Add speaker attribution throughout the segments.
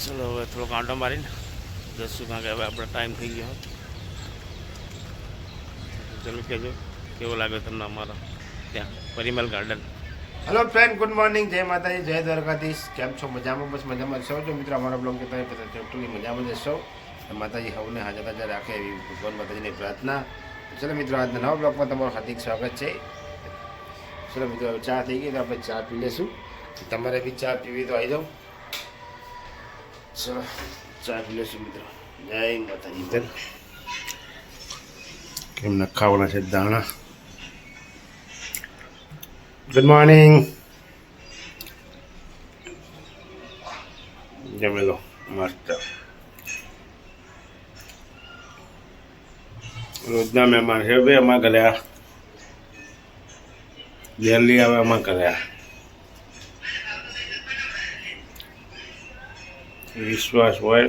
Speaker 1: ચલો હવે થોડોક આંટો મારીને જશું, કારણ કે હવે આપણો ટાઈમ થઈ ગયો. તમે કહેજો કેવો લાગે તમને અમારા ત્યાં Parimal garden.
Speaker 2: Hello friend, good morning, જય માતાજી, જય દ્વારકાધીશ. કેમ છો? મજામાં? બસ મજામાં સૌ. જો મિત્રો અમારા બ્લોગ જોતા હોય બધા ચોટલી મજામાં જ સૌ. માતાજી સૌને હાજર તાજા રાખે એવી ભગવાન માતાજીની પ્રાર્થના. ચલો મિત્રો, આજના નવા બ્લોગમાં તમારું હાર્દિક સ્વાગત છે. ચલો મિત્રો, ચા થઈ ગઈ તો આપણે ચા પી લઈશું. તમારે બી ચા પીવી તો આવી જાઓ. ચલો ચા પી લઈશું મિત્રો. જય માતાજી. કેમ નખાવાના છે દાણા. Good morning. જમી લો મસ્ત. રોજના મહેમાન છે ભાઈ અમારા ઘરે. દિલ્હી આવે અમારા ઘરે. વિશ્વાસ હોય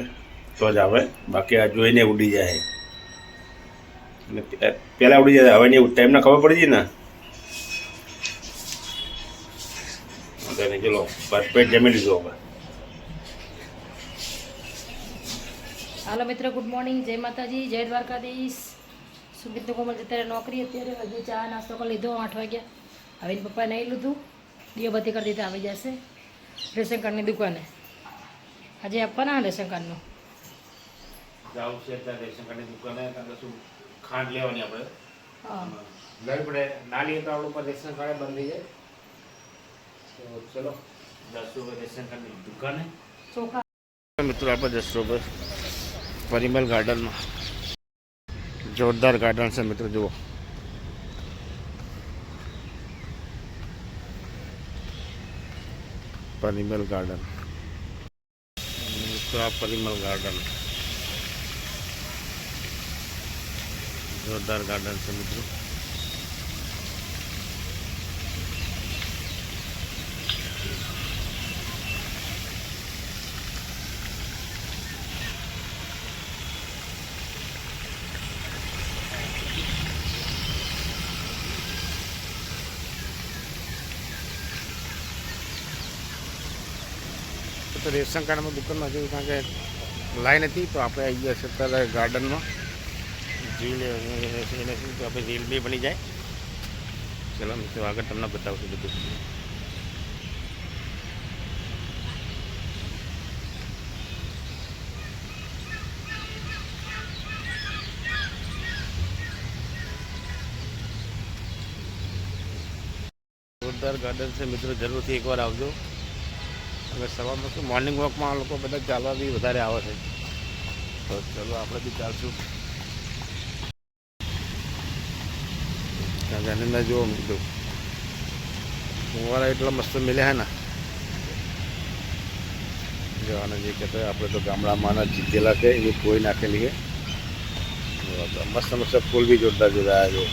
Speaker 2: તો જ આવે, બાકી આ જોઈને ઉડી જાય. પહેલાં ઉડી જાય, હવે નહીં. ટાઈમના ખબર પડી જાય ને. ચલો ભરપેટ જમી લીધું હવે.
Speaker 3: હાલો મિત્રો, ગુડ મોર્નિંગ, જય માતાજી, જય દ્વારકાધીશ. સુગીત કોમલ અત્યારે નોકરી, અત્યારે હજુ ચા નાસ્તો કરી લીધો 8 વાગ્યા. હવે પપ્પાએ નહીં લીધું, દીવાબત્તી કરી દીધા, આવી જશે રેશન કાર્ડની દુકાને. આજે આપવાના રેશન કાર્ડનું
Speaker 1: જાવું છે ત્યાં રેશન કાર્ડની દુકાને. શું ખાંડ લેવાની આપણે?
Speaker 3: હા,
Speaker 2: લેવી પડે. ના લઈએ તો આપણું પર રેશન કાર્ડ બંધ થઈ જાય. તો ચલો
Speaker 1: જશું રેશન કાર્ડની દુકાને.
Speaker 3: ચોખા
Speaker 1: મિત્રો આપણે જશું પરિમલ ગાર્ડનમાં. જોરદાર ગાર્ડન છે મિત્રો, જુઓ. પરિમલ ગાર્ડન મિત્રો, આ પરિમલ ગાર્ડન જોરદાર ગાર્ડન છે મિત્રો. તો રેશન કાર્ડમાં દુકાનમાં જોયું, કારણ કે લાઈન હતી તો આપણે આવી ગયા છે અત્યારે ગાર્ડનમાં. રીલ એને શું તો આપણે રીલ બી બની જાય. ચલો મિત્રો, આગળ તમને બતાવશું બધું. જોરદાર ગાર્ડન છે મિત્રો, જરૂરથી એકવાર આવજો. હવે સવારમાં શું મોર્નિંગ વોકમાં આ લોકો બધા ચાલવા બી વધારે આવે છે. તો ચલો આપણે બી ચાલશું. કારણ કે એની અંદર જુઓ મિત્રો, ફુવારા એટલા મસ્ત મળ્યા હે ને. જો આને જે કહેતો આપણે તો ગામડામાં જીતેલા છે એ કોઈ નાખેલી છે. મસ્ત મસ્ત ફૂલ બી જોરદાર જોડાયા જો.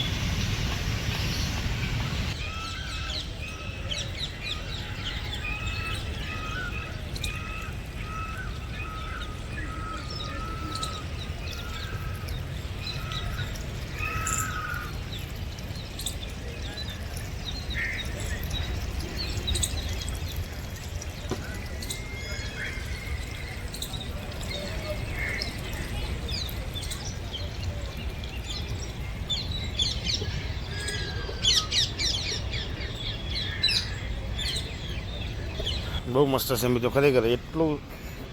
Speaker 1: બહુ મસ્ત છે મિત્રો, ખરેખર એટલું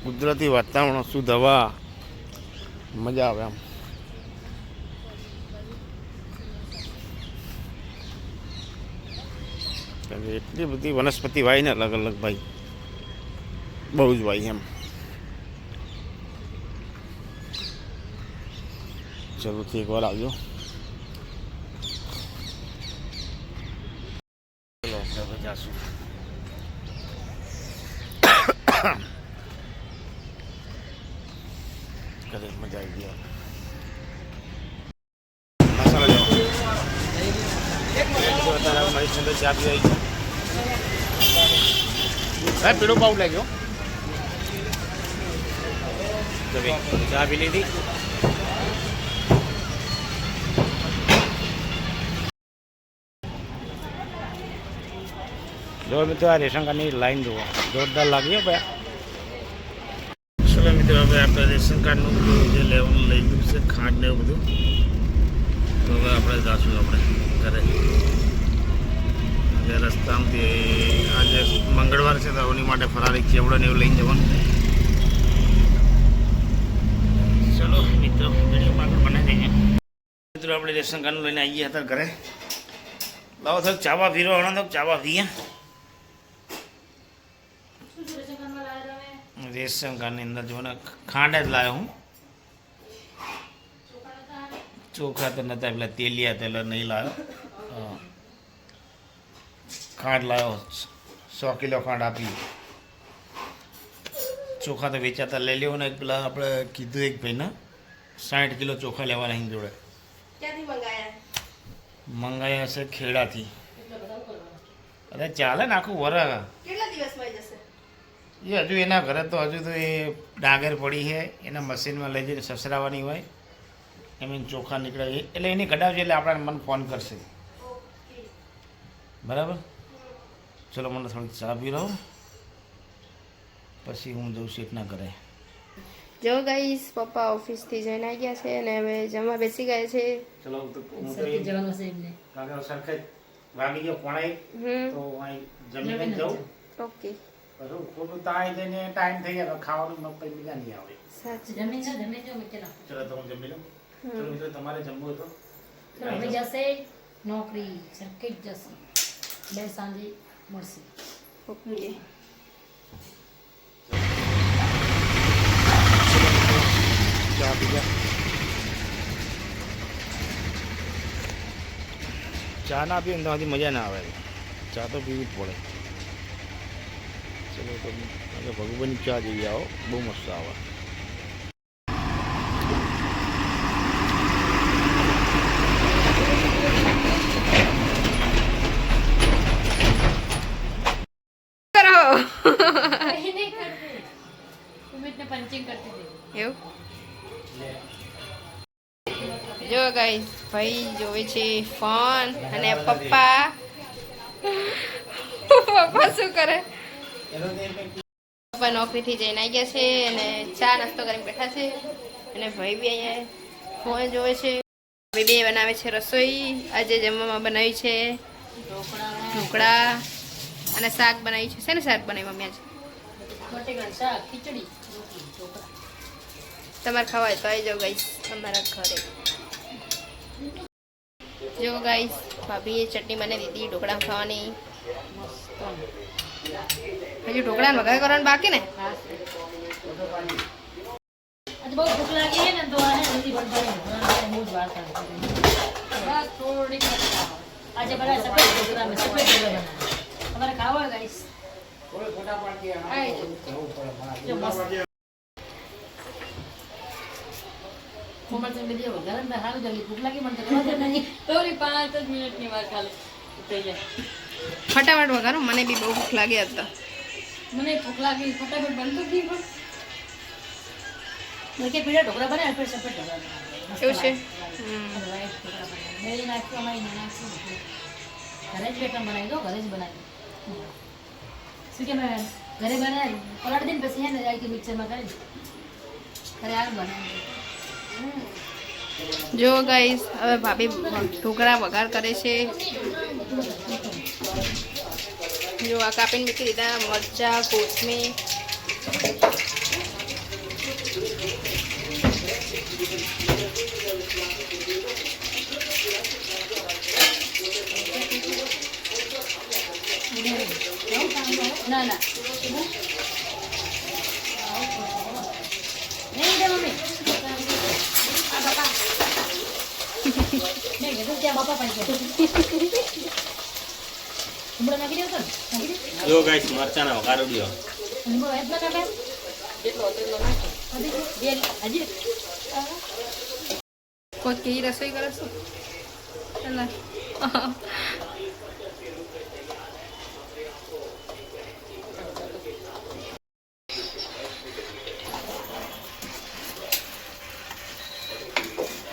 Speaker 1: કુદરતી વાતાવરણ, શુદ્ધ હવા, મજા આવે આમ. એટલી બધી વનસ્પતિ વાય ને અલગ અલગ ભાઈ, બહુ જ વાય એમ. જરૂરથી એકવાર આવજો. ચલો આપણે જાશું. કરે મજા આવી ગઈ. મસાલા જાઓ મારી સંદર ચા પી આવી છે. સાહેબ પીળો પાઉં લાગ્યો. ચા પી લીધી. જો મિત્રો, આ રેશન કાર્ડની લાઈન જુઓ, જોરદાર લાગી ભાઈ. ચલો મિત્રો હવે આપણે રેશન કાર્ડનું બધું જે લેવાનું લઈ લીધું છે, ખાંડ ને એવું બધું. તો હવે આપણે જઈશું આપણે ઘરે. જે રસ્તામાંથી આજે મંગળવાર છે તો એની માટે ફરારી ચેવડો ને એવું લઈને જવાનું. ચલો મિત્રો વિડીયોમાં આગળ બનાવી દઈએ. મિત્રો આપણે રેશન કાર્ડનું લઈને આવીએ હતા ઘરે. લાવો થોડુંક ચાવા પીરો હણો તો ચાવા પીએ. રેશન કાર્ડની અંદર જો ને ખાંડ જ લાવ્યો હું. ચોખા તો નહોતા પેલા તેલિયા તેલ નહીં લાવ્યો. ખાંડ લાવ્યો 100 કિલો ખાંડ આપી. ચોખા તો વેચાતા લઈ લેવો ને પેલા આપણે કીધું એક ભાઈને 60 કિલો ચોખા લેવાના અહીં જોડે.
Speaker 4: ક્યાંથી મંગાયા?
Speaker 1: મંગાયા છે ખેડાથી. અરે ચાલે ને આખું વર.
Speaker 4: કેટલા દિવસમાં જશે?
Speaker 1: એ હજુ એના ઘરે તો હજુ તો એ ડાગર પડી છે, એના મશીનમાં લઈ જઈને સસરાવાની હોય એમ ચોખા નીકળે એટલે એની કઢાવશે એટલે આપણને મને ફોન કરશે. બરાબર. ચલો મને થોડીક ચા પી રહો પછી હું જઉં શેઠના ઘરે.
Speaker 4: જો ગાઈસ પપ્પા ઓફિસથી જઈને આવી ગયા છે અને હવે જમવા બેસી ગયા છે.
Speaker 1: ચલો હું તો
Speaker 3: જવાનું છે એમને.
Speaker 1: કાકા સરખે વાગી ગયો પોણાઈ તો અહીં જમીને જાઉં.
Speaker 4: ઓકે
Speaker 1: પછી ખોટું તાળી જઈને ટાઈમ થઈ જાય ખાવાનું પછી બીજા નહીં આવે.
Speaker 4: સાચું.
Speaker 3: જમીન જો ચલો.
Speaker 1: ચલો તો હું જમી લઉં. ચલો મિત્રો તમારે જમવું તો
Speaker 3: ચલો હવે જશે નોકરી સરખી જ જશે. બે સાંજે મળશે.
Speaker 4: ઓકે
Speaker 1: ચા પી ગયા. ચા ના પીએ ને તો મજા ના આવે. ચા તો પીવી જ પડે. ચલો તો આજે ભગવાનની ચા જેવી આવો બહુ મસ્ત આવે.
Speaker 3: પંચિંગ કરતી હતી.
Speaker 4: એવું જો ગાઈસ ભાઈ જોવે છે ફોન અને પપ્પા પપ્પા શું કરે? પપ્પા નોકરીથી જઈને આવી ગયા છે અને ચા નાસ્તો કરીને બેઠા છે અને ભાઈ બી અહીંયા ફોન જોવે છે. ભાઈ બે બનાવે છે રસોઈ. આજે જમવામાં બનાવી છે ઢોકળા અને શાક બનાવી છે. શેનું શાક બનાવ્યું મમ્મી આજે?
Speaker 3: બટેકાનું શાક, ખીચડી, રોટલી, ઢોકળા.
Speaker 4: તમારે ખવાય તો આવી જાઓ ગાઈસ અમારા ઘરે. જો ગાઈસ ભાભીએ ચટણી બનાવી દીધી ઢોકળા ખાવાની. હજુ ઢોકળા વઘાર કરવાનું બાકી ને?
Speaker 3: આજે બહુ ભૂખ લાગી છે ને તો આ જલ્દી બનાવી બહુ જ વાર થાય. બસ થોડીક આજે બધા સફેદ ઢોકળા બનાવે. તમારે ખાવા હોય ગાઈસ? જો મસ્ત કોમળ વિડીયો વઘારે ને સારું જલ્દી ભૂખ લાગી મને તો ખબર નહીં. થોડી 5 જ મિનિટની વાર ખાલી થઈ જાય.
Speaker 4: ફટાફટ વઘારો. મને બી બહુ ભૂખ લાગી હતા.
Speaker 3: મને ભૂખ લાગી ફટાફટ બનતું જ નહીં પણ કે પીળા ઢોકળા બનાવે પછી સફેદ ઢોકળા
Speaker 4: એવું છે?
Speaker 3: મેરી નાખ્યું અમારી નાખ્યું ઘરે જ પેટમાં બનાવી દો. ઘરે જ બનાવી શું કે મેં ઘરે બનાવી પલાળી દઈને પછી હે ને જાય કે મિક્સરમાં કરી ઘરે આ બનાવી.
Speaker 4: જો ગાઈસ હવે ભાભી ઢોકળા વઘાર કરે છે. જો આ કાપીને મૂકી દીધા મરચા, કોથમીર.
Speaker 3: ના ના નહીં દે મમ્મી. આ બાપા નહીં કીધું ત્યાં બાપા પાસે ઉમળો નાખી દેવો તો નાખી દે.
Speaker 1: જો ગાઈસ મરચાના વઘારો દો.
Speaker 3: ઉમળો એટલા કાકા જેટલો તેટલો નાખો. હજી
Speaker 4: કોઈ કેવી રસોઈ કરે છે? ચાલો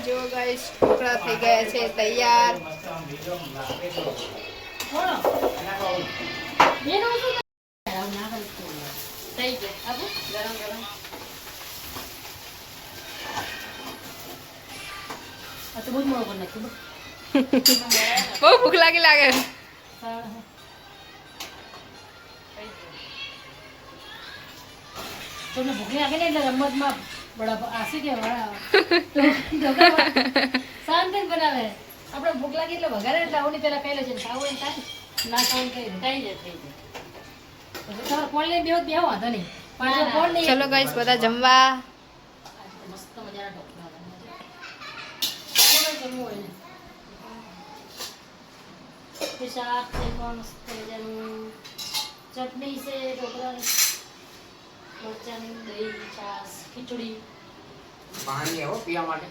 Speaker 4: જો ગાઈસ ઢોકળા થઈ ગયા છે તૈયાર.
Speaker 3: બોલો બેનો શું થઈ ગયો આપો ગરમ ગરમ આ તો બહુ જ મોડો કરી નાખ્યું બસ.
Speaker 4: બહુ ભૂખ લાગી લાગે
Speaker 3: તમને ભૂખ લાગે ને એટલે રમતમાં બડા આ શું કહેવાય શાંતિ બનાવે આપણે ભૂખ લાગી એટલે વઘારે એટલે આવની પેલા કહી લે છે ખાવું એમ થાય ના ખાવું કહી દે થઈ જાય પછી તમારે કોણ લઈને બેહો બેહો વાંધો નહીં પાછળ કોણ નહીં
Speaker 4: ચલો ગાઈસ બધા જમવા
Speaker 3: મસ્ત મજાના ઢોકળા જમવું હોય ને તે શાક છે પણ મસ્ત મજાનું ચટણી છે ઢોકળાની મરચાંની દહીં છાશ ખીચડી
Speaker 1: પાણી હો પીવા માટે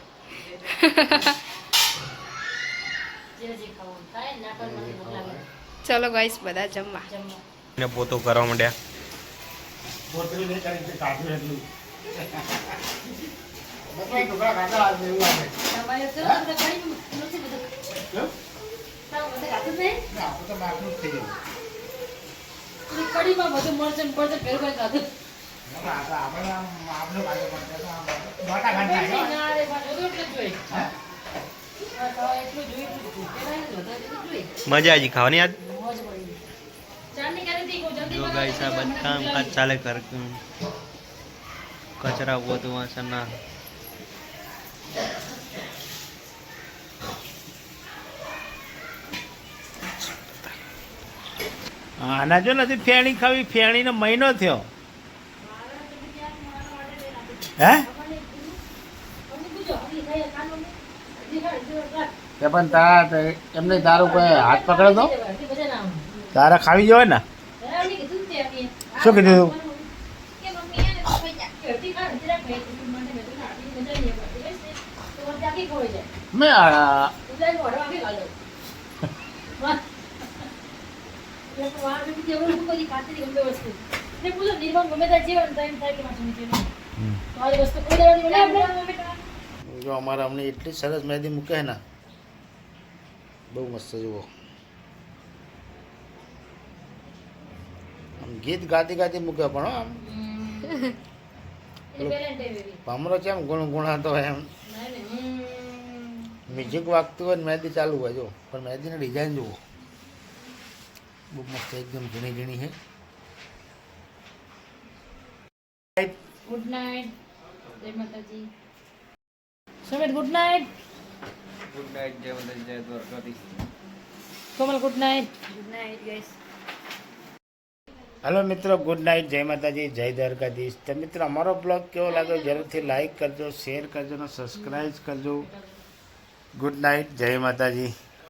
Speaker 3: જે જે ખાવું થાય ના કરવાની ભૂખ લાગે
Speaker 4: ચલો ગાઈસ બધા જમવા
Speaker 3: જમવા
Speaker 1: ને પોતો કરવા માંડ્યા
Speaker 2: પોતરી નહીં કરી તે કાઢ્યું એટલું બધી ટુકડા કાઢા આજ એવું લાગે
Speaker 3: તમારે તો બધા કઢી નથી બધું
Speaker 2: કેમ?
Speaker 3: તાવ બધા ખાતું જ નહીં
Speaker 2: ના, આપણે તો બાકરું જ થઈ ગયું.
Speaker 3: કઢીમાં બધું મરચાં પડશે ફેર કોઈ ખાતું
Speaker 2: ના, આપણે આપણે કાઢે પડશે તો આમ મોટા ઘાટ થાય, હો.
Speaker 3: ના રે પાછું તો એટલું જ જોઈએ
Speaker 2: હે?
Speaker 3: આ ખાવા એટલું જોઈએ એટલું જ જોઈએ. પેલા એને વધારે એટલું જ જોઈએ
Speaker 1: મજા આવી ખાવાની આજ
Speaker 3: મોજ પડી ચાંદની ક્યારે થઈ કોઈ જલ્દી
Speaker 5: जो
Speaker 3: બનાવો,
Speaker 5: गाइस
Speaker 3: જલ્દી
Speaker 5: सब काम
Speaker 3: બનાવો,
Speaker 5: काज
Speaker 3: જલ્દી
Speaker 5: चाले कर कचरा हुआ तो वहाँ से ना
Speaker 1: આના જો નથી ફેણી ખાવી ફેણીનો મહિનો થયો હે
Speaker 3: અમને પૂછો, હજી ખાઈએ, ખાવાનું નહીં? હજી ખાય, હજી રાખ.
Speaker 2: તે પણ તારા એમને તારું કોઈ હાથ પકડે તો
Speaker 3: હજી બધા ના આવે.
Speaker 1: તારે ખાવી જોઈએ ને
Speaker 3: હવે હજી કીધું જ તે આપીએ.
Speaker 1: શું કીધું તું?
Speaker 3: કે મમ્મી એને તો ખાઈ જા. કે હજી ખા, હજી રાખ, ભાઈ, તું મને મેં કીધું, આટલી મજા નહીં આવે. એટલે છે, તો વળી આખી ખવાઈ જાય.
Speaker 2: મેં
Speaker 3: ઉલાઈને વઢવા આખી ગાળો. વાહ. એટલે તો વાર બેઠી જેવું શું કરી ખાતી નહીં ગમે વસ્તુ. ને પૂછો, નિર્મળ ગમે ત્યાં જીવન તો એમ થાય કે માથું નીચે નહીં. તમારી વસ્તુ કોઈ દેવાની બોલે આપણે.
Speaker 2: જો અમારે અમને એટલી સરસ મહેંદી મૂકે છે ને બહુ મસ્ત જુઓ આમ ગીત ગાતી ગાતી મૂકે પણ હો, આમ
Speaker 3: એ વેલેન્ટાઇન બેબી.
Speaker 2: ભમરો છે એમ ગુણ ગુણાતો હોય એમ
Speaker 3: નહીં, નહીં.
Speaker 2: મ્યુઝિક વાગતું હોય ને મહેંદી ચાલુ હોય જો પણ મહેંદીની ડિઝાઇન જુઓ બહુ મસ્ત એકદમ ઝીણી ઝીણી છે
Speaker 3: ગુડ નાઇટ. જય માતાજી. Sumit good night.
Speaker 5: Good night जय माता जय Dwarkadhish
Speaker 3: Komal good night. Good night guys.
Speaker 2: Hello મિત્રો ગુડ નાઇટ જય માતાજી જય દ્વારકાધીશ તો મિત્રો અમારો બ્લોગ કેવો લાગ્યો જરૂરથી લાઈક કરજો શેર કરજો અને સબસ્ક્રાઈબ કરજો ગુડ નાઇટ જય માતાજી.